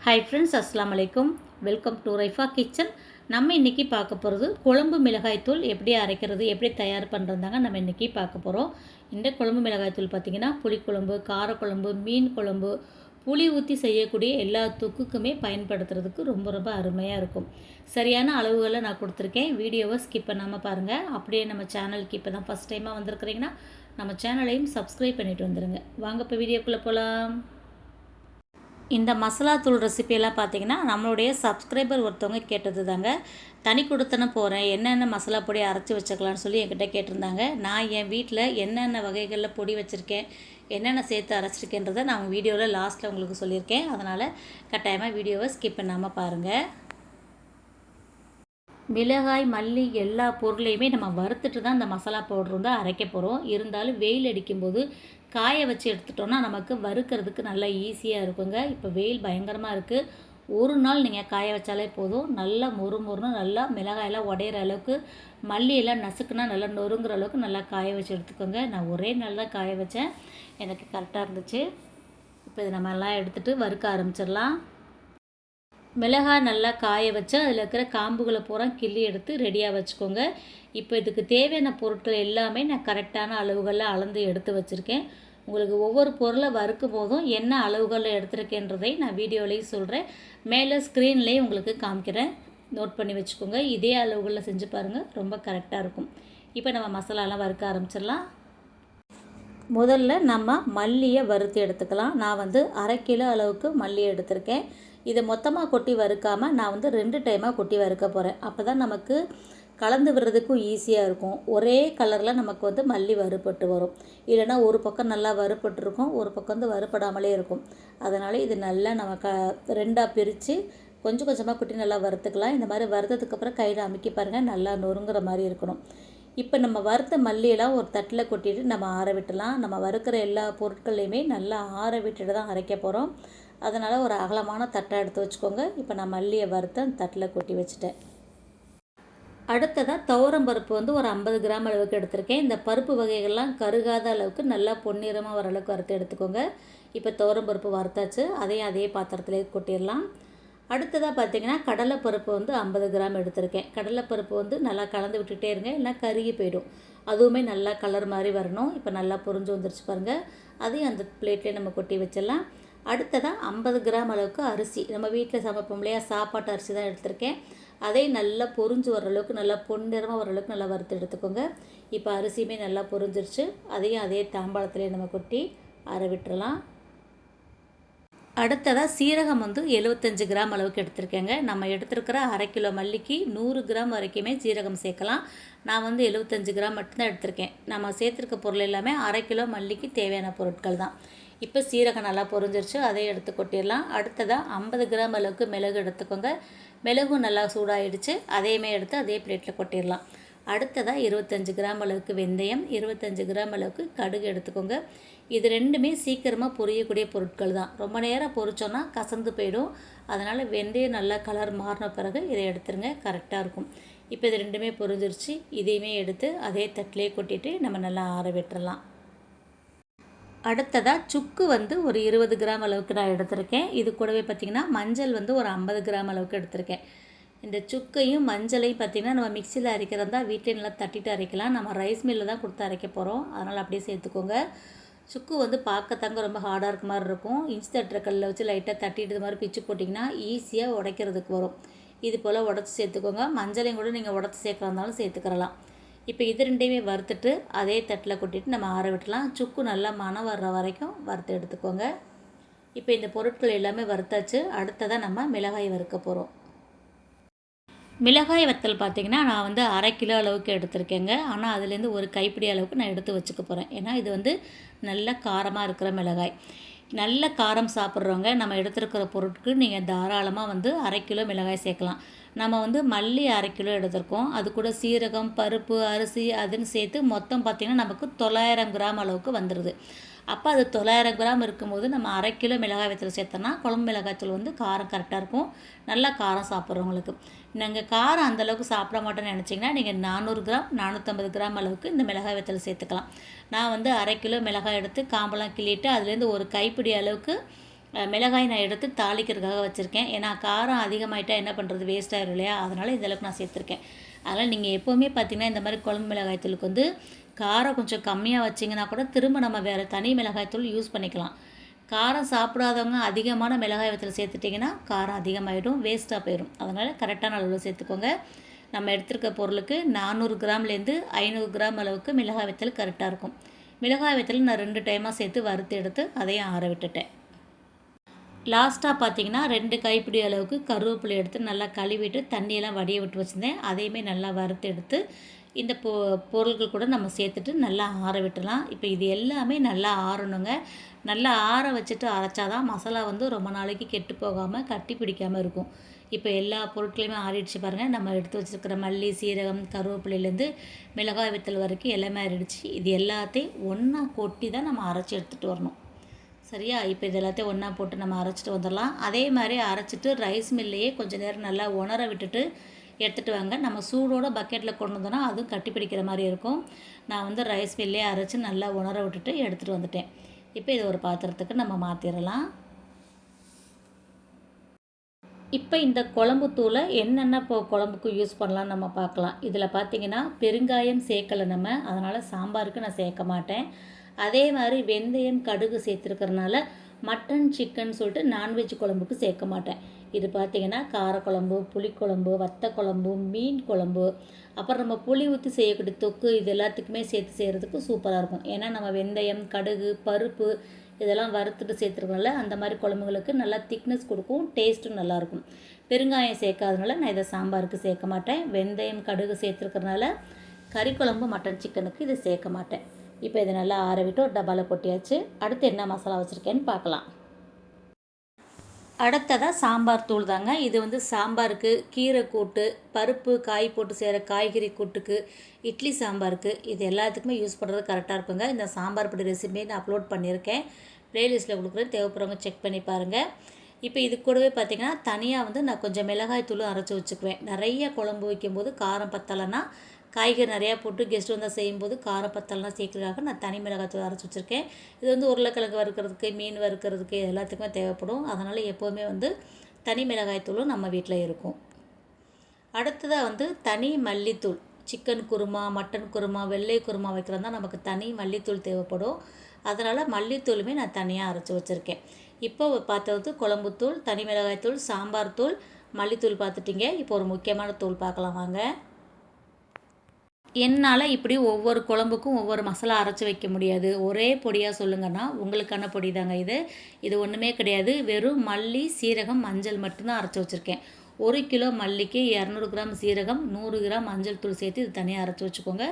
Hi friends, அஸ்ஸலாமு அலைக்கும். Welcome to Raifa kitchen. நம்ம இன்றைக்கி பார்க்க போகிறது குழம்பு மிளகாய்த்தூள் எப்படி அரைக்கிறது, எப்படி தயார் பண்ணுறதாங்க நம்ம இன்றைக்கி பார்க்க போகிறோம். இந்த குழம்பு மிளகாய்த்தூள் பார்த்திங்கன்னா புளிக்குழம்பு, காரக்குழம்பு, மீன் குழம்பு, புளி ஊற்றி செய்யக்கூடிய எல்லா தொக்குக்குமே பயன்படுத்துறதுக்கு ரொம்ப ரொம்ப அருமையாக இருக்கும். சரியான அளவுகளை நான் கொடுத்துருக்கேன். வீடியோவை ஸ்கிப் பண்ணாமல் பாருங்கள். அப்படியே நம்ம சேனலுக்கு இப்போ தான் ஃபஸ்ட் டைமாக வந்திருக்கிறீங்கன்னா நம்ம சேனலையும் சப்ஸ்கிரைப் பண்ணிவிட்டு வந்துடுங்க. வாங்க இப்போ வீடியோக்குள்ளே போகலாம். இந்த மசாலா தூள் ரெசிபியெல்லாம் பார்த்திங்கன்னா நம்மளுடைய சப்ஸ்கிரைபர் ஒருத்தவங்க கேட்டது தாங்க. தனி கொடுத்தன போகிறேன், என்னென்ன மசாலா பொடி அரைச்சி வச்சுக்கலான்னு சொல்லி என்கிட்ட கேட்டிருந்தாங்க. நான் என் வீட்டில் என்னென்ன வகைகளில் பொடி வச்சுருக்கேன், என்னென்ன சேர்த்து அரைச்சிருக்கேன்றதை நான் வீடியோவில் லாஸ்ட்டில் உங்களுக்கு சொல்லியிருக்கேன். அதனால் கட்டாயமாக வீடியோவை ஸ்கிப் பண்ணாமல் பாருங்கள். மிளகாய், மல்லி எல்லா பொருளையுமே நம்ம வறுத்துட்டு தான் இந்த மசாலா பவுடர் வந்து அரைக்க போகிறோம். இருந்தாலும் வெயில் அடிக்கும்போது காய வச்சு எடுத்துட்டோன்னா நமக்கு வறுக்கிறதுக்கு நல்லா ஈஸியாக இருக்குங்க. இப்போ வெயில் பயங்கரமாக இருக்குது. ஒரு நாள் நீங்கள் காய வச்சாலே போதும். நல்லா மொறுன்னு நல்லா மிளகாயெல்லாம் உடையிற அளவுக்கு, மல்லியெல்லாம் நசுக்குனா நல்லா நொறுங்குற அளவுக்கு நல்லா காய வச்சு எடுத்துக்கோங்க. நான் ஒரே நாள் தான் காய வச்சேன், எனக்கு கரெக்டாக இருந்துச்சு. இப்போ இதை நம்ம எல்லாம் எடுத்துகிட்டு வறுக்க ஆரம்பிச்சிடலாம். மிளகாய் நல்லா காய வச்சு அதில் இருக்கிற காம்புகளை பூரா கிள்ளி எடுத்து ரெடியாக வச்சுக்கோங்க. இப்போ இதுக்கு தேவையான பொருட்கள் எல்லாமே நான் கரெக்டான அளவுகளில் அளந்து எடுத்து வச்சுருக்கேன். உங்களுக்கு ஒவ்வொரு பொருளை வறுக்கும் போதும் என்ன அளவுகளில் எடுத்துருக்கேன்றதை நான் வீடியோலேயும் சொல்கிறேன், மேலே ஸ்க்ரீன்லேயும் உங்களுக்கு காமிக்கிறேன். நோட் பண்ணி வச்சுக்கோங்க. இதே அளவுகளில் செஞ்சு பாருங்கள், ரொம்ப கரெக்டாக இருக்கும். இப்போ நம்ம மசாலாலாம் வறுக்க ஆரம்பிச்சிடலாம். முதல்ல நம்ம மல்லியை வறுத்து எடுத்துக்கலாம். நான் வந்து 1/2 கிலோ அளவுக்கு மல்லி எடுத்திருக்கேன். இதை மொத்தமாக கொட்டி வறுக்காமல் நான் வந்து 2 டைமாக கொட்டி வறுக்க போகிறேன். அப்போ தான் நமக்கு கலந்து விடுறதுக்கும் ஈஸியாக இருக்கும். ஒரே கலரில் நமக்கு வந்து மல்லி வறுபட்டு வரும். இல்லைனா ஒரு பக்கம் நல்லா வறுபட்டுருக்கும், ஒரு பக்கம் வந்து வறுபடாமலே இருக்கும். அதனால் இது நல்லா நம்ம 2ஆக பிரித்து கொஞ்சம் கொஞ்சமாக கொட்டி நல்லா வறுத்துக்கலாம். இந்த மாதிரி வறுத்ததுக்கப்புறம் கையில் அமுக்கி பாருங்கள், நல்லா நொறுங்குற மாதிரி இருக்கணும். இப்போ நம்ம வறுத்த மல்லியெல்லாம் ஒரு தட்டில் கொட்டிட்டு நம்ம ஆற விட்டுலாம். நம்ம வறுக்கிற எல்லா பொருட்களையுமே நல்லா ஆற விட்டுட்டு தான் அரைக்க போகிறோம். அதனால் ஒரு அகலமான தட்டை எடுத்து வச்சுக்கோங்க. இப்போ நான் மல்லியை வறுத்து அந்த தட்டில் கொட்டி வச்சுட்டேன். அடுத்ததாக துவரம் பருப்பு வந்து ஒரு 50 கிராம் அளவுக்கு எடுத்திருக்கேன். இந்த பருப்பு வகைகள்லாம் கருகாத அளவுக்கு நல்லா பொன்னிறமாக வர அளவுக்கு வறுத்து எடுத்துக்கோங்க. இப்போ துவரம் பருப்பு வறுத்தாச்சு, அதையும் அதே பாத்திரத்துலேயே கொட்டிடலாம். அடுத்ததாக பார்த்திங்கன்னா கடலைப்பருப்பு வந்து 50 கிராம் எடுத்திருக்கேன். கடலைப்பருப்பு வந்து நல்லா கலந்து விட்டுகிட்டே இருங்க, இல்லைனா கருகி போயிடும். அதுவுமே நல்லா கலர் மாதிரி வரணும். இப்போ நல்லா பொரிஞ்சு வந்துருச்சு பாருங்கள். அதையும் அந்த பிளேட்லேயே நம்ம கொட்டி வச்சிடலாம். அடுத்ததாக 50 கிராம் அளவுக்கு அரிசி, நம்ம வீட்டில் சமைப்போம் இல்லையா, சாப்பாட்டு அரிசி தான் எடுத்திருக்கேன். அதை நல்லா பொரிஞ்சு வர அளவுக்கு, நல்லா பொன்னிறமாக வர அளவுக்கு நல்லா வறுத்து எடுத்துக்கோங்க. இப்போ அரிசியுமே நல்லா பொரிஞ்சிருச்சு. அதையும் அதே தாம்பாளத்துலேயே நம்ம கொட்டி அரை விட்டுறலாம். அடுத்ததாக சீரகம் வந்து 75 கிராம் அளவுக்கு எடுத்திருக்கேங்க. நம்ம எடுத்துருக்கிற 1/2 கிலோ மல்லிக்கு 100 கிராம் வரைக்குமே சீரகம் சேர்க்கலாம். நான் வந்து 75 கிராம் மட்டும்தான் எடுத்திருக்கேன். நம்ம சேர்த்துருக்க பொருள் எல்லாமே 1/2 கிலோ மல்லிக்கு தேவையான பொருட்கள் தான். இப்போ சீரகம் நல்லா பொரிஞ்சிருச்சு, அதை எடுத்து கொட்டிடலாம். அடுத்ததாக 50 கிராம் அளவுக்கு மிளகு எடுத்துக்கோங்க. மிளகும் நல்லா சூடாகிடுச்சு, அதையுமே எடுத்து அதே பிளேட்டில் கொட்டிடலாம். அடுத்ததாக 25 கிராம் அளவுக்கு வெந்தயம், 25 கிராம் அளவுக்கு கடுகு எடுத்துக்கோங்க. இது ரெண்டுமே சீக்கிரமாக பொரியக்கூடிய பொருட்கள் தான். ரொம்ப நேரம் பொரிச்சோன்னா கசந்து போயிடும். அதனால் வெந்தயம் நல்லா கலர் மாறின பிறகு இதை எடுத்துருங்க, கரெக்டாக இருக்கும். இப்போ இது ரெண்டுமே பொரிஞ்சிருச்சு. இதையுமே எடுத்து அதே தட்டிலே கொட்டிட்டு நம்ம நல்லா ஆற விட்டுறலாம். அடுத்ததாக சுக்கு வந்து ஒரு 20 கிராம் அளவுக்கு நான் எடுத்திருக்கேன். இது கூடவே பார்த்திங்கன்னா மஞ்சள் வந்து ஒரு 50 கிராம் அளவுக்கு எடுத்திருக்கேன். இந்த சுக்கையும் மஞ்சளையும் பார்த்திங்கன்னா நம்ம மிக்சியில் அரைக்கிறதா வீட்டிலே நல்லா தட்டிட்டு அரைக்கலாம். நம்ம ரைஸ் மில்லில் தான் கொடுத்து அரைக்க போகிறோம், அதனால் அப்படியே சேர்த்துக்கோங்க. சுக்கு வந்து பார்க்கத்தாங்க ரொம்ப ஹார்டாக இருக்க மாதிரி இருக்கும். இஞ்சி தட்டுற கல்லில் வச்சு லைட்டாக தட்டிட்டு இது மாதிரி பிச்சு போட்டிங்கன்னா ஈஸியாக உடைக்கிறதுக்கு வரும். இது போல் உடச்சி சேர்த்துக்கோங்க. மஞ்சளையும் கூட நீங்கள் உடச்சி சேர்க்கறதாலும் சேர்த்துக்கிறலாம். இப்போ இது ரெண்டையுமே வறுத்துட்டு அதே தட்டில் கொட்டிட்டு நம்ம ஆற விட்டுலாம். சுக்கு நல்லா மணம் வர்ற வரைக்கும் வறுத்து எடுத்துக்கோங்க. இப்போ இந்த பொருட்கள் எல்லாமே வறுத்தாச்சு. அடுத்ததாக நம்ம மிளகாய் வறுக்க போகிறோம். மிளகாய் வத்தல் பார்த்திங்கன்னா நான் வந்து 1/2 கிலோ அளவுக்கு எடுத்திருக்கேங்க. ஆனால் அதுலேருந்து ஒரு கைப்பிடி அளவுக்கு நான் எடுத்து வச்சுக்க போகிறேன். ஏன்னா இது வந்து நல்ல காரமாக இருக்கிற மிளகாய். நல்ல காரம் சாப்பிட்றவங்க நம்ம எடுத்துருக்கிற பொருட்கள் நீங்கள் தாராளமாக வந்து 1/2 கிலோ மிளகாய் சேர்க்கலாம். நம்ம வந்து மல்லி 1/2 கிலோ எடுத்திருக்கோம். அது கூட சீரகம், பருப்பு, அரிசி அதுன்னு சேர்த்து மொத்தம் பார்த்திங்கன்னா நமக்கு 900 கிராம் அளவுக்கு வந்துடுது. அப்போ அது 900 கிராம் இருக்கும்போது நம்ம 1/2 கிலோ மிளகாய் வத்தல் சேர்த்தோன்னா குழம்பு மிளகாய்த்தூள் வந்து காரம் கரெக்டாக இருக்கும். நல்லா காரம் சாப்பிட்றவங்களுக்கு. நாங்கள் காரம் அந்தளவுக்கு சாப்பிட மாட்டோன்னு நினச்சிங்கன்னா நீங்கள் 400 கிராம் 450 கிராம் அளவுக்கு இந்த மிளகாய் வத்தல் சேர்த்துக்கலாம். நான் வந்து 1/2 கிலோ மிளகாய் எடுத்து காம்பெல்லாம் கிள்ளிட்டு அதுலேருந்து ஒரு கைப்பிடி அளவுக்கு மிளகாய் நான் எடுத்து தாளிக்கிறதுக்காக வச்சுருக்கேன். ஏன்னா காரம் அதிகமாகிட்டா என்ன பண்ணுறது, வேஸ்ட் ஆயிரும் இல்லையா, அதனால் இந்தளவுக்கு நான் சேர்த்துருக்கேன். அதனால் நீங்கள் எப்போவுமே பார்த்திங்கன்னா இந்த மாதிரி குழம்பு மிளகாய் தூளுக்கு வந்து காரம் கொஞ்சம் கம்மியாக வச்சிங்கன்னா கூட திரும்ப நம்ம வேறு தனி மிளகாய் தூள் யூஸ் பண்ணிக்கலாம். காரம் சாப்பிடாதவங்க அதிகமான மிளகாய் வத்தல் சேர்த்துட்டிங்கன்னா காரம் அதிகமாகிடும், வேஸ்ட்டாக போயிடும். அதனால் கரெக்டான அளவில் சேர்த்துக்கோங்க. நம்ம எடுத்துருக்க பொருளுக்கு 400 கிராம்லேருந்து 500 கிராம் அளவுக்கு மிளகாய் வத்தல் கரெக்டாக இருக்கும். மிளகாய் வத்தல் நான் 2 டைமாக சேர்த்து வறுத்து எடுத்து அதையும் ஆற விட்டுட்டேன். லாஸ்ட்டாக பார்த்தீங்கன்னா 2 கைப்பிடி அளவுக்கு கருவேப்பிலை எடுத்து நல்லா கழுவிட்டு தண்ணியெல்லாம் வடிய விட்டு வச்சுருந்தேன். அதையுமே நல்லா வறுத்து எடுத்து இந்த பொருட்கள் கூட நம்ம சேர்த்துட்டு நல்லா ஆற விட்டுலாம். இப்போ இது எல்லாமே நல்லா ஆறணுங்க. நல்லா ஆற வச்சுட்டு அரைச்சாதான் மசாலா வந்து ரொம்ப நாளைக்கு கெட்டு போகாமல் கட்டி பிடிக்காமல் இருக்கும். இப்போ எல்லா பொருட்களையுமே ஆறிடுச்சு பாருங்கள். நம்ம எடுத்து வச்சுருக்கிற மல்லி, சீரகம், கருவேப்பிலையிலேருந்து மிளகாய் வத்தல் வரைக்கும் எல்லாமே ஆறிடுச்சு. இது எல்லாத்தையும் ஒன்றா கொட்டி தான் நம்ம அரைச்சி எடுத்துகிட்டு வரணும். சரியா? இப்போ இது எல்லாத்தையும் ஒன்றா போட்டு நம்ம அரைச்சிட்டு வந்துடலாம். அதே மாதிரி அரைச்சிட்டு ரைஸ் மில்லையே கொஞ்சம் நேரம் நல்லா உணர விட்டுட்டு எடுத்துகிட்டு வாங்க. நம்ம சூடோட பக்கெட்டில் கொண்டு வந்தோன்னா அதுவும் கட்டி பிடிக்கிற மாதிரி இருக்கும். நான் வந்து ரைஸ் மில்லே அரைச்சி நல்லா உணர விட்டுட்டு எடுத்துகிட்டு வந்துட்டேன். இப்போ இது ஒரு பாத்திரத்துக்கு நம்ம மாற்றிடலாம். இப்போ இந்த குழம்பு தூளை என்னென்ன குழம்புக்கு யூஸ் பண்ணலான்னு நம்ம பார்க்கலாம். இதில் பார்த்திங்கன்னா பெருங்காயம் சேர்க்கலை நம்ம, அதனால் சாம்பாருக்கு நான் சேர்க்க மாட்டேன். அதே மாதிரி வெந்தயம், கடுகு சேர்த்துருக்கறனால மட்டன், சிக்கன் சொல்லிட்டு நான்வெஜ் குழம்புக்கு சேர்க்க மாட்டேன். இது பார்த்திங்கன்னா காரக்குழம்பு, புளிக்குழம்பு, வத்த குழம்பு, மீன் குழம்பு, அப்புறம் நம்ம புளி ஊற்றி செய்யக்கூடிய தொக்கு, இது எல்லாத்துக்குமே சேர்த்து செய்கிறதுக்கு சூப்பராக இருக்கும். ஏன்னா நம்ம வெந்தயம், கடுகு, பருப்பு இதெல்லாம் வறுத்துட்டு சேர்த்துருக்கோம்ல, அந்த மாதிரி குழம்புகளுக்கு நல்லா திக்னஸ் கொடுக்கும், டேஸ்ட்டும் நல்லாயிருக்கும். பெருங்காயம் சேர்க்காதனால நான் இதை சாம்பாருக்கு சேர்க்க மாட்டேன். வெந்தயம், கடுகு சேர்த்துருக்கறனால கறி குழம்பு, மட்டன், சிக்கனுக்கு இதை சேர்க்க மாட்டேன். இப்போ இதை நல்லா ஆற விட்டு ஒரு டப்பாவில் கொட்டியாச்சு. அடுத்து என்ன மசாலா வச்சுருக்கேன்னு பார்க்கலாம். அடுத்ததாக சாம்பார் தூள் தாங்க. இது வந்து சாம்பாருக்கு, கீரை கூட்டு, பருப்பு, காய் போட்டு செய்கிற காய்கறி கூட்டுக்கு, இட்லி சாம்பாருக்கு, இது எல்லாத்துக்குமே யூஸ் பண்ணுறது கரெக்டாக இருக்குங்க. இந்த சாம்பார் பொடி ரெசிபியை நான் அப்லோட் பண்ணியிருக்கேன், ப்ளேலிஸ்ட்டில் கொடுக்குறேன், தேவைப்படுறவங்க செக் பண்ணி பாருங்கள். இப்போ இது கூடவே பார்த்திங்கன்னா தனியாக வந்து நான் கொஞ்சம் மிளகாய் தூளும் அரைச்சி வச்சுக்குவேன். நிறைய குழம்பு வைக்கும்போது காரம் பத்தலைன்னா, காய்கறி நிறையா போட்டு கெஸ்ட் வந்தால் செய்யும்போது காரம் பத்தலைனா சேர்க்கறதுக்காக நான் தனி மிளகாய் தூள் அரைச்சி வச்சுருக்கேன். இது வந்து உருளைக்கிழங்கு வறுக்கிறதுக்கு, மீன் வறுக்கிறதுக்கு எல்லாத்துக்குமே தேவைப்படும். அதனால் எப்போவுமே வந்து தனி மிளகாய் தூளும் நம்ம வீட்டில் இருக்கும். அடுத்ததாக வந்து தனி மல்லித்தூள், சிக்கன் குருமா, மட்டன் குருமா, வெள்ளை குருமா வைக்கிறதா நமக்கு தனி மல்லித்தூள் தேவைப்படும். அதனால் மல்லித்தூளுமே நான் தனியாக அரைச்சி வச்சுருக்கேன். இப்போ பார்த்தது குழம்புத்தூள், தனி மிளகாய் தூள், சாம்பார் தூள், மல்லித்தூள் பார்த்துட்டிங்க. இப்போ ஒரு முக்கியமான தூள் பார்க்கலாம் வாங்க. என்னால் இப்படி ஒவ்வொரு குழம்புக்கும் ஒவ்வொரு மசாலா அரைச்சி வைக்க முடியாது. ஒரே பொடியாக சொல்லுங்கன்னா உங்களுக்கான பொடி தாங்க இது. இது ஒன்றுமே கிடையாது. வெறும் மல்லி, சீரகம், மஞ்சள் மட்டும்தான் அரைச்சி வச்சுருக்கேன். 1 கிலோ மல்லிக்கு 200 கிராம் சீரகம், 100 கிராம் மஞ்சள் தூள் சேர்த்து இது தனியாக அரைச்சி வச்சுக்கோங்க.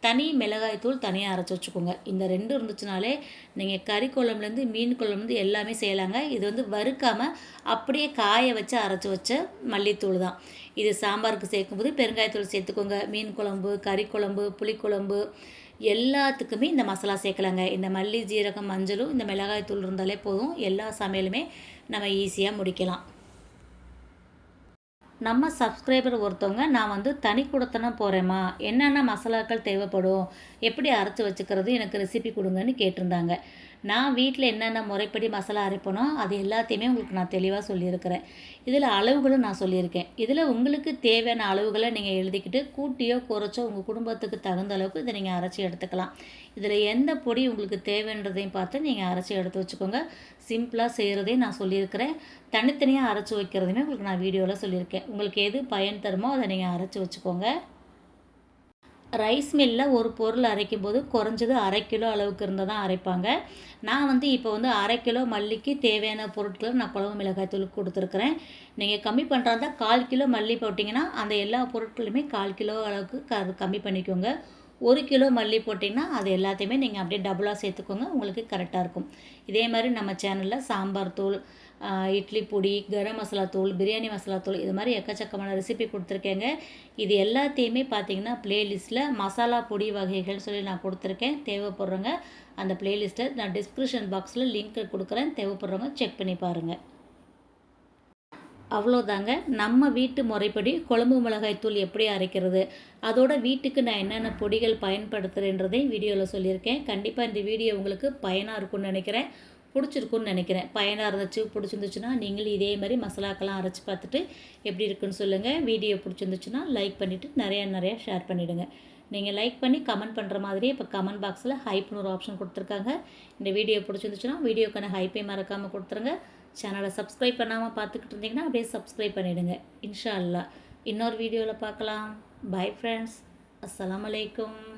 தனி மிளகாய் தூள் தனியாக அரைச்சி வச்சுக்கோங்க. இந்த 2 இருந்துச்சுனாலே நீங்கள் கறி குழம்புலேருந்து மீன் குழம்புலேருந்து எல்லாமே செய்யலாங்க. இது வந்து வறுக்காமல் அப்படியே காய வச்சு அரைச்சி வச்ச மல்லித்தூள் தான். இது சாம்பாருக்கு சேர்க்கும்போது பெருங்காயத்தூள் சேர்த்துக்கோங்க. மீன் குழம்பு, கறி குழம்பு, புளிக்குழம்பு எல்லாத்துக்குமே இந்த மசாலா சேர்க்கலாங்க. இந்த மல்லி, ஜீரகம், மஞ்சளும் இந்த மிளகாய் தூள் இருந்தாலே போதும், எல்லா சமையலுமே நம்ம ஈஸியாக முடிக்கலாம். நம்ம சப்ஸ்கிரைபர் ஒருத்தவங்க நான் வந்து தனி குடத்தனம் போகிறேம்மா, என்னென்ன மசாலாக்கள் தேவைப்படும், எப்படி அரைச்சி வச்சுக்கிறது, எனக்கு ரெசிபி கொடுங்கன்னு கேட்டிருந்தாங்க. நான் வீட்டில் என்னென்ன முறைப்படி மசாலா அரைப்பனோ அது எல்லாத்தையுமே உங்களுக்கு நான் தெளிவாக சொல்லியிருக்கிறேன். இதில் அளவுகளும் நான் சொல்லியிருக்கேன். இதில் உங்களுக்கு தேவையான அளவுகளை நீங்கள் எழுதிக்கிட்டு கூட்டியோ குறைச்சோ உங்கள் குடும்பத்துக்கு தகுந்த அளவுக்கு இதை நீங்கள் அரைச்சி எடுத்துக்கலாம். இதில் எந்த பொடி உங்களுக்கு தேவைன்றதையும் பார்த்து நீங்கள் அரைச்சி எடுத்து வச்சுக்கோங்க. சிம்பிளாக செய்கிறதையும் நான் சொல்லியிருக்கிறேன். தனித்தனியாக அரைச்சி வைக்கிறதையுமே உங்களுக்கு நான் வீடியோவில் சொல்லியிருக்கேன். உங்களுக்கு எது பயன் தருமோ அதை நீங்கள் அரைச்சி வச்சுக்கோங்க. ரைஸ் மில்லில் ஒரு பொருள் அரைக்கும் போது குறைஞ்சது 1/2 கிலோ அளவுக்கு இருந்தால் தான் அரைப்பாங்க. நான் வந்து இப்போ வந்து 1/2 கிலோ மல்லிக்கு தேவையான பொருட்களை நான் குழம்பு மிளகாய் தூள் கொடுத்துருக்குறேன். நீங்கள் கம்மி பண்ணுறதா 1/4 கிலோ மல்லி போட்டிங்கன்னா அந்த எல்லா பொருட்களுமே 1/4 கிலோ அளவுக்கு கம்மி பண்ணிக்கோங்க. 1 கிலோ மல்லி போட்டிங்கன்னா அது எல்லாத்தையுமே நீங்கள் அப்படியே டபுளாக சேர்த்துக்கோங்க, உங்களுக்கு கரெக்டாக இருக்கும். இதே மாதிரி நம்ம சேனலில் சாம்பார் தூள், இட்லி பொடி, கரம் மசாலா தூள், பிரியாணி மசாலா தூள், இது மாதிரி எக்கச்சக்கமான ரெசிபி கொடுத்துருக்கேங்க. இது எல்லாத்தையுமே பார்த்தீங்கன்னா ப்ளேலிஸ்ட்டில் மசாலா பொடி வகைகள் சொல்லி நான் கொடுத்துருக்கேன். தேவைப்படுறவங்க அந்த ப்ளேலிஸ்ட்டை நான் டிஸ்கிரிப்ஷன் பாக்ஸில் லிங்க் கொடுக்குறேன், தேவைப்படுறவங்க செக் பண்ணி பாருங்கள். அவ்வளோதாங்க. நம்ம வீட்டு முறைப்படி குழம்பு மிளகாய் தூள் எப்படி அரைக்கிறது, அதோட வீட்டுக்கு நான் என்னென்ன பொடிகள் பயன்படுத்துகிறேன்றதையும் வீடியோவில் சொல்லியிருக்கேன். கண்டிப்பாக இந்த வீடியோ உங்களுக்கு பயனாக இருக்கும்னு நினைக்கிறேன். பிடிச்சிருக்குன்னு நினைக்கிறேன். பயனாக இருந்துச்சு, பிடிச்சிருந்துச்சுன்னா நீங்களும் இதே மாதிரி மசாலாக்கெல்லாம் அரைச்சி பார்த்துட்டு எப்படி இருக்குன்னு சொல்லுங்கள். வீடியோ பிடிச்சிருந்துச்சுன்னா லைக் பண்ணிவிட்டு நிறையா ஷேர் பண்ணிவிடுங்க. நீங்கள் லைக் பண்ணி கமெண்ட் பண்ணுற மாதிரியே இப்போ கமெண்ட் பாக்ஸில் ஹைப்னு ஒரு ஆப்ஷன் கொடுத்துருக்காங்க. இந்த வீடியோ பிடிச்சிருந்துச்சுன்னா வீடியோக்கான ஹைப்பை மறக்காமல் கொடுத்துருங்க. சேனலை சப்ஸ்கிரைப் பண்ணாமல் பார்த்துக்கிட்டு இருந்தீங்கன்னா அப்படியே சப்ஸ்கிரைப் பண்ணிவிடுங்க. இன்ஷா அல்லாஹ் இன்னொரு வீடியோவில் பார்க்கலாம். Bye friends. அஸ்ஸலாமு அலைக்கும்.